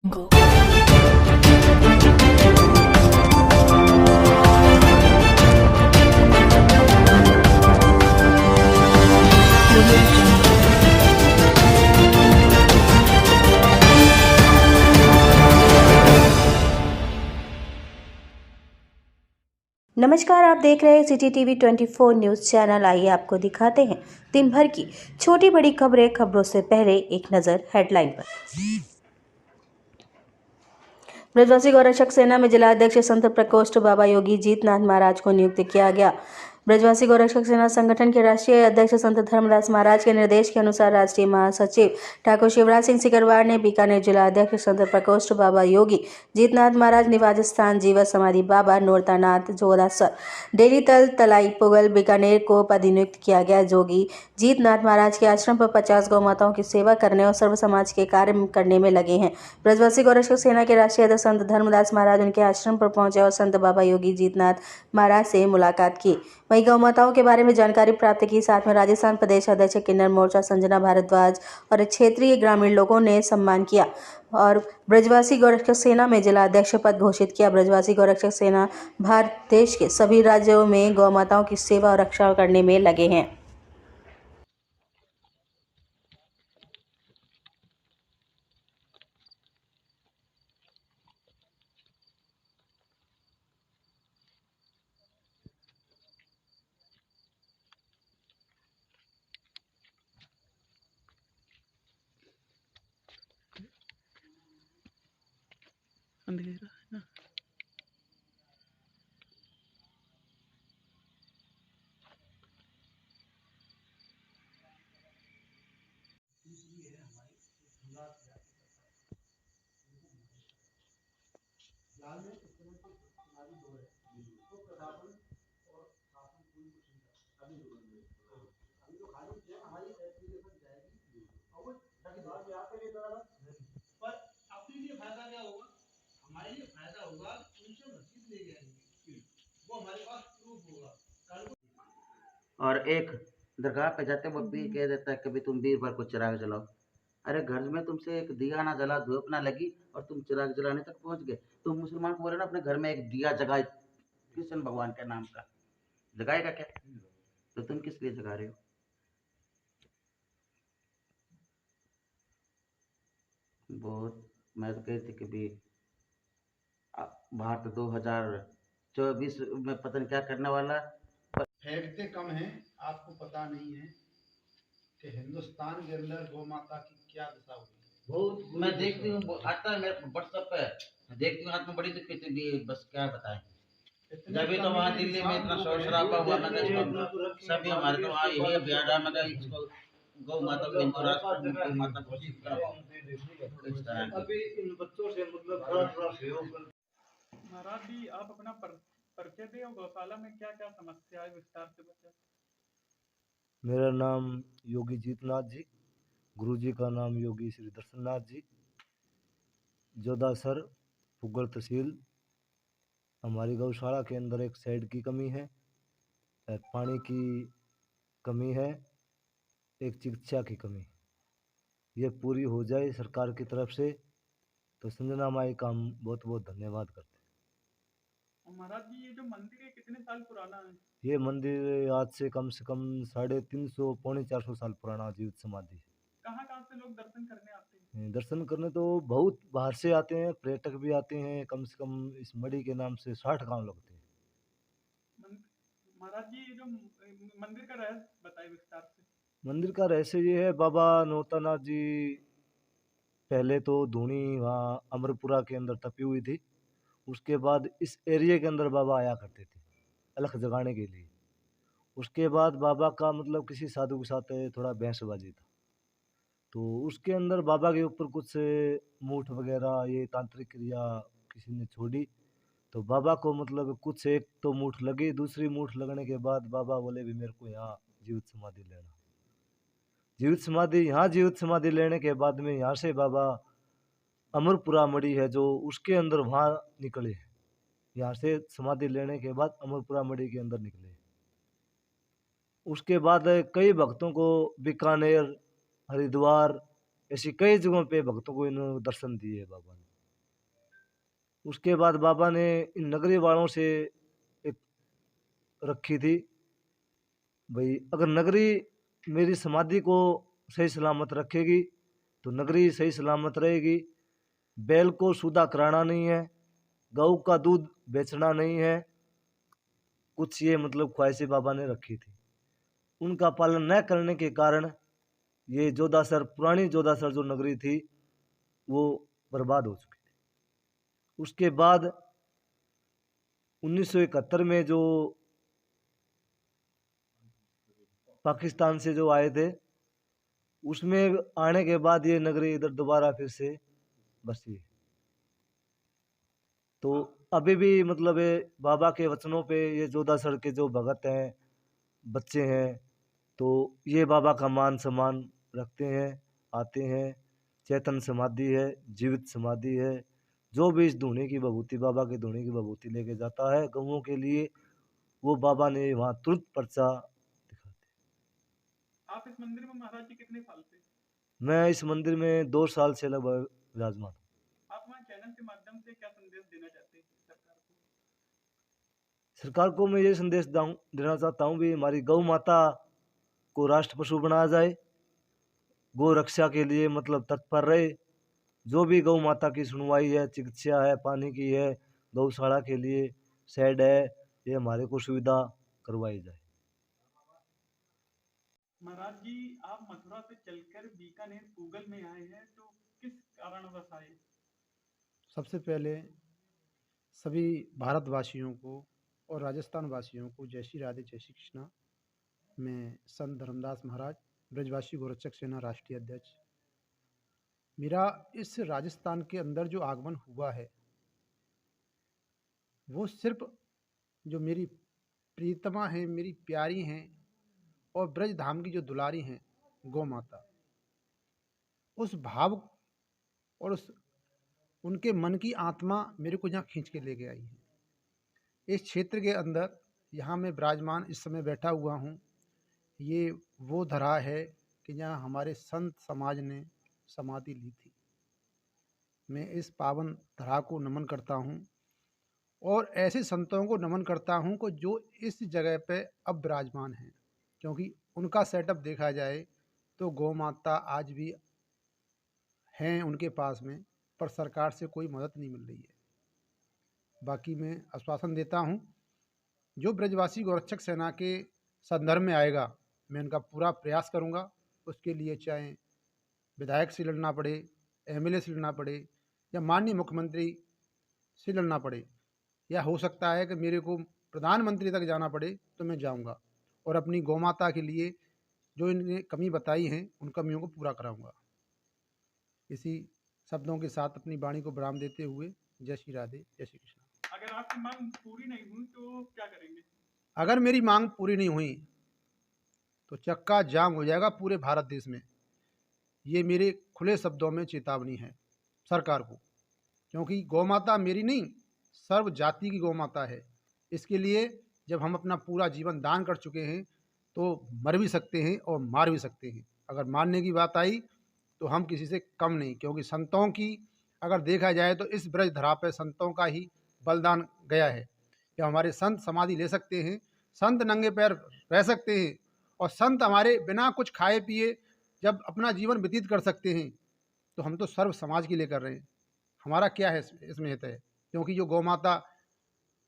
Go. नमस्कार, आप देख रहे हैं सिटी टीवी 24 न्यूज़ चैनल। आइए आपको दिखाते हैं दिन भर की छोटी बड़ी खबरों से पहले एक नज़र हेडलाइन पर। ब्रजवासी गौरक्षक सेना में जिलाध्यक्ष संत प्रकोष्ठ बाबा योगी जीतनाथ महाराज को नियुक्त किया गया। ब्रजवासी गौरक्षक सेना संगठन के राष्ट्रीय अध्यक्ष संत धर्मदास महाराज के निर्देश के अनुसार राष्ट्रीय महासचिव ठाकुर शिवराज सिंह सिकरवार ने बीकानेर जिला अध्यक्ष संत प्रकोष्ठ बाबा योगी जीतनाथ महाराज निवास स्थान जीवत समाधि बाबा नोरतानाथ जोदासर डेली तल तलाई पुगल बीकानेर को पदनियुक्त किया गया। जोगी जीतनाथ महाराज के आश्रम पर 50 गौ माताओं की सेवा करने और सर्व समाज के कार्य करने में लगे हैं। ब्रजवासी गौरक्षक सेना के राष्ट्रीय अध्यक्ष संत धर्मदास महाराज उनके आश्रम पर पहुंचे और संत बाबा योगी जीतनाथ महाराज से मुलाकात की। वहीं गौ माताओं के बारे में जानकारी प्राप्त की। साथ में राजस्थान प्रदेश अध्यक्ष किन्नर मोर्चा संजना भारद्वाज और क्षेत्रीय ग्रामीण लोगों ने सम्मान किया और ब्रजवासी गौरक्षक सेना में जिला अध्यक्ष पद घोषित किया। ब्रजवासी गौरक्षक सेना भारत देश के सभी राज्यों में गौ माताओं की सेवा और रक्षा करने में लगे हैं। अंधेरा है ना। पर अपने लिए फायदा क्या होगा? हमारे लिए फायदा होगा, उनसे मस्जिद ले जाएंगे, वो हमारे पास प्रूफ होगा। और एक दरगाह पे जाते वक्त भी कह देता है कभी तुम बीरबल को चिराग जलाओ। अरे घर में तुमसे एक दिया ना जला, धूप ना लगी और तुम चिराग जलाने तक पहुंच गए। तुम मुसलमान को बोले ना अपने घर में एक दिया जगाए कृष्ण भगवान के नाम का, जगाएगा क्या? तो तुम किस लिए जगा रहे हो? बहुत मैं तो कहती कि भी भारत 2024 में पता नहीं क्या करने वाला। फेंकते कम हैं, आपको पता नहीं है कि हिंदुस्तान के अंदर गौ माता की क्या दशा हुई है। बहुत मैं देखती हूँ, आता है मेरे व्हाट्सएप पे, मैं देखती हूँ हाथ में बड़ी दिक्कत भी, बस क्या बताएं। जब भी तो वहाँ दिल्ली में इतना शोर शराबा हुआ, मैं सभी हमारे तो वहाँ यही अभियान रहा, मैं इसको गौ माता को हिंदू राष्ट्र गौ माता घोषित करवाओ। इस तरह की अभी इन बच्चों से मतलब थोड़ा सहयोग कर। महाराज जी, आप अपना परिचय दें और गौशाला में क्या क्या समस्या है विस्तार से बताएं। मेरा नाम योगी जीतनाथ जी, गुरुजी का नाम योगी श्री दर्शननाथ जी, जोदासर पुगल तहसील। हमारी गौशाला के अंदर एक शेड की कमी है, एक पानी की कमी है, एक चिकित्सा की कमी। ये पूरी हो जाए सरकार की तरफ से तो संजना माई का हम बहुत बहुत धन्यवाद करते हैं। और महाराज जी, ये जो मंदिर है कितने साल पुराना है? ये मंदिर आज से कम 350 पौने 400 साल पुराना जीवित समाधि है। कहाँ से लोग दर्शन करने आते हैं? दर्शन करने तो बहुत बाहर से आते हैं, पर्यटक भी आते हैं। कम से कम इस मड़ी के नाम से 60 गांव लगते हैं। महाराज जी, ये जो मंदिर का रहस्य बताइए विस्तार से। मंदिर का रहस्य ये है, बाबा नोतानाथ जी पहले तो धूनी वहाँ अमरपुरा के अंदर तपी हुई थी। उसके बाद इस एरिया के अंदर बाबा आया करते थे अलख जगाने के लिए। उसके बाद बाबा का मतलब किसी साधु के साथ थोड़ा बहसबाजी था, तो उसके अंदर बाबा के ऊपर कुछ मूठ वगैरह ये तांत्रिक क्रिया किसी ने छोड़ी, तो बाबा को मतलब कुछ एक तो मूठ लगी। दूसरी मूठ लगने के बाद बाबा बोले भी मेरे को यहाँ जीवित समाधि लेना। जीवित समाधि लेने के बाद में यहाँ से बाबा अमरपुरा मड़ी है जो उसके अंदर वहाँ निकले। यहाँ से समाधि लेने के बाद अमरपुरा मड़ी के अंदर निकले। उसके बाद कई भक्तों को बीकानेर, हरिद्वार ऐसी कई जगहों पे भक्तों को इन्होंने दर्शन दिए बाबा ने। उसके बाद बाबा ने इन नगरी वालों से एक रखी थी, भाई अगर नगरी मेरी समाधि को सही सलामत रखेगी तो नगरी सही सलामत रहेगी। बैल को सूदा कराना नहीं है, गऊ का दूध बेचना नहीं है, कुछ ये मतलब ख्वाहिशें बाबा ने रखी थी। उनका पालन न करने के कारण ये जोधासर, पुरानी जोधासर जो नगरी थी वो बर्बाद हो चुकी थी। उसके बाद 1971 में जो पाकिस्तान से जो आए थे, उसमें आने के बाद ये नगरी इधर दोबारा फिर से बसी है। तो अभी भी मतलब ये बाबा के वचनों पे ये जोधासर के जो भगत हैं, बच्चे हैं, तो ये बाबा का मान सम्मान रखते हैं, आते हैं। चेतन समाधि है, जीवित समाधि है। जो भी इस धूनी की विभूति, बाबा के धूनी की विभूति लेके जाता है गऊओं के लिए, वो बाबा ने वहाँ तुरंत पर्चा दिखाते। आप इस मंदिर में महाराज जी कितने साल से? मैं इस मंदिर में 2 साल से लगभग विराजमान हूँ। आप हमारे चैनल के माध्यम से क्या संदेश देना चाहते हैं सरकार को? सरकार को मैं ये संदेश देना चाहता हूँ भी हमारी गौ माता को राष्ट्र पशु बनाया जाए, गौ रक्षा के लिए मतलब तत्पर रहे। जो भी गौ माता की सुनवाई है, चिकित्सा है, पानी की है, गौशाला के लिए शेड है, ये हमारे को सुविधा करवाई जाए। महाराज जी, आप मथुरा से चलकर बीकानेर पूगल में आए हैं, तो किस कारणवश आए? सबसे पहले सभी भारतवासियों को और राजस्थान वासियों को जय श्री राधे, जय श्री कृष्णा। मैं संत धर्मदास महाराज, ब्रजवासी गोरक्षक सेना राष्ट्रीय अध्यक्ष। मेरा इस राजस्थान के अंदर जो आगमन हुआ है वो सिर्फ जो मेरी प्रीतमा है, मेरी प्यारी हैं और ब्रज धाम की जो दुलारी हैं गौ माता, उस भाव और उस उनके मन की आत्मा मेरे को यहाँ खींच के लेके आई है। इस क्षेत्र के अंदर यहाँ मैं विराजमान इस समय बैठा हुआ हूँ, ये वो धरा है कि जहाँ हमारे संत समाज ने समाधि ली थी। मैं इस पावन धरा को नमन करता हूँ और ऐसे संतों को नमन करता हूँ को जो इस जगह पे अब विराजमान हैं, क्योंकि उनका सेटअप देखा जाए तो गौ माता आज भी हैं उनके पास में, पर सरकार से कोई मदद नहीं मिल रही है। बाकी मैं आश्वासन देता हूँ जो ब्रजवासी गोरक्षक सेना के संदर्भ में आएगा मैं उनका पूरा प्रयास करूँगा। उसके लिए चाहे विधायक से लड़ना पड़े, एमएलए से लड़ना पड़े या माननीय मुख्यमंत्री से लड़ना पड़े, या हो सकता है कि मेरे को प्रधानमंत्री तक जाना पड़े तो मैं जाऊंगा और अपनी गौ माता के लिए जो इन्हें कमी बताई हैं उन कमियों को पूरा कराऊंगा। इसी शब्दों के साथ अपनी वाणी को विराम देते हुए जय श्री राधे, जय श्री कृष्ण। अगर आपकी मांग पूरी नहीं हुई तो क्या करेंगे? अगर मेरी मांग पूरी नहीं हुई तो चक्का जाम हो जाएगा पूरे भारत देश में। ये मेरे खुले शब्दों में चेतावनी है सरकार को, क्योंकि गौ माता मेरी नहीं, सर्व जाति की गौ माता है। इसके लिए जब हम अपना पूरा जीवन दान कर चुके हैं तो मर भी सकते हैं और मार भी सकते हैं। अगर मारने की बात आई तो हम किसी से कम नहीं, क्योंकि संतों की अगर देखा जाए तो इस ब्रज धरा पर संतों का ही बलिदान गया है। कि हमारे संत समाधि ले सकते हैं, संत नंगे पैर रह सकते हैं और संत हमारे बिना कुछ खाए पिए जब अपना जीवन व्यतीत कर सकते हैं, तो हम तो सर्व समाज के लिए कर रहे हैं। हमारा क्या है इसमें हित है? क्योंकि जो गौ माता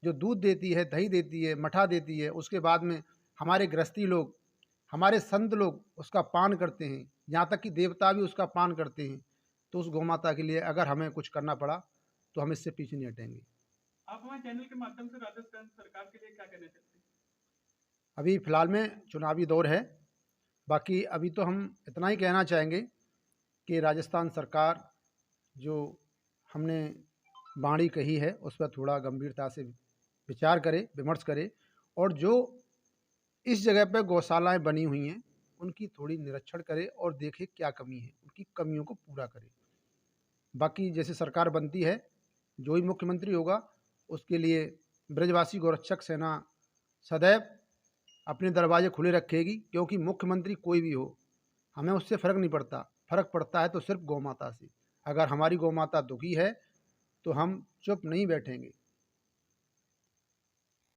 जो दूध देती है, दही देती है, मठा देती है, उसके बाद में हमारे गृहस्थी लोग, हमारे संत लोग उसका पान करते हैं, यहाँ तक कि देवता भी उसका पान करते हैं। तो उस गौ माता के लिए अगर हमें कुछ करना पड़ा तो हम इससे पीछे नहीं हटेंगे। आप हमारे चैनल के माध्यम से राजस्थान सरकार के लिए क्या कहना चाहते हैं? अभी फ़िलहाल में चुनावी दौर है, बाकी अभी तो हम इतना ही कहना चाहेंगे कि राजस्थान सरकार जो हमने वाणी कही है उस पर थोड़ा गंभीरता से विचार करे, विमर्श करे, और जो इस जगह पर गौशालाएं बनी हुई हैं उनकी थोड़ी निरीक्षण करे और देखे क्या कमी है, उनकी कमियों को पूरा करे। बाकी जैसे सरकार बनती है, जो ही मुख्यमंत्री होगा उसके लिए ब्रजवासी गोरक्षक सेना सदैव अपने दरवाजे खुले रखेगी, क्योंकि मुख्यमंत्री कोई भी हो हमें उससे फ़र्क नहीं पड़ता। फ़र्क पड़ता है तो सिर्फ गौ माता से। अगर हमारी गौ माता दुखी है तो हम चुप नहीं बैठेंगे।